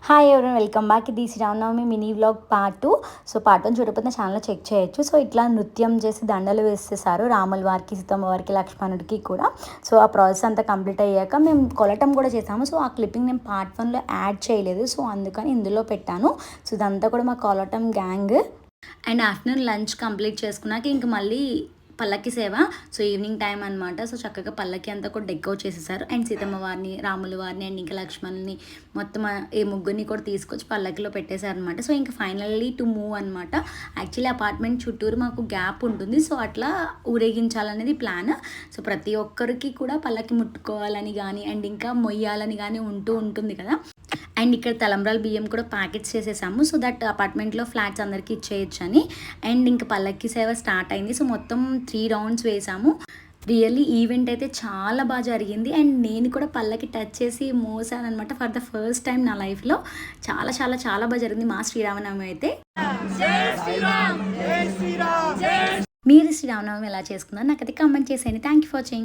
Hi ఎవరైనా welcome back. ఇది Sri Rama Navami mini vlog part 2. So part 1 చూడకపోతే ఛానల్లో చెక్ చేయొచ్చు. సో ఇట్లా నృత్యం చేసి దండలు వేసేసారు రాముల వారికి, సీతమ్మ వారికి, లక్ష్మణుడికి కూడా. సో ఆ ప్రాసెస్ అంతా కంప్లీట్ అయ్యాక మేము కొలటం కూడా చేసాము. సో ఆ క్లిప్పింగ్ నేను పార్ట్ 1లో యాడ్ చేయలేదు, సో అందుకని ఇందులో పెట్టాను. సో ఇదంతా కూడా మా కొలటం gang. And afternoon lunch complete చేసుకున్నాక ఇంక మళ్ళీ పల్లకి సేవ. సో ఈవినింగ్ టైం అనమాట. సో చక్కగా పల్లకి అంతా కూడా డెకరేట్ చేసేసారు. అండ్ సీతమ్మ వారిని, రాముల వారిని అండ్ ఇంకా లక్ష్మణుని మొత్తం ఈ ముగ్గురిని కూడా తీసుకొచ్చి పల్లకిలో పెట్టేశారు అనమాట. సో ఇంకా ఫైనల్లీ టు మూవ్ అనమాట. యాక్చువల్లీ అపార్ట్మెంట్ చుట్టూరు మాకు గ్యాప్ ఉంటుంది, సో అట్లా ఊరేగించాలనేది ప్లాన్. సో ప్రతి ఒక్కరికి కూడా పల్లకి ముట్టుకోవాలని కానీ అండ్ ఇంకా మొయ్యాలని కానీ ఉంటుంది కదా. అండ్ ఇక్కడ తలంబ్రాల బియ్యం కూడా ప్యాకెట్స్ చేసేసాము, సో దట్ అపార్ట్మెంట్లో ఫ్లాట్స్ అందరికీ ఇచ్చేయచ్చు అని. అండ్ ఇంకా పల్లకి సేవ స్టార్ట్ అయింది. సో మొత్తం 3 రౌండ్స్ వేసాము. రియల్లీ ఈవెంట్ అయితే చాలా బాగా జరిగింది. అండ్ నేను కూడా పల్లకి టచ్ చేసి మోసాను అనమాట ఫర్ ద ఫస్ట్ టైం నా లైఫ్లో. చాలా చాలా చాలా బాగా జరిగింది మా శ్రీరామనవమి అయితే. మీరు శ్రీరామనవమి ఎలా చేసుకున్నారు నాకైతే కామెంట్ చేసేయండి. Thank you for watching.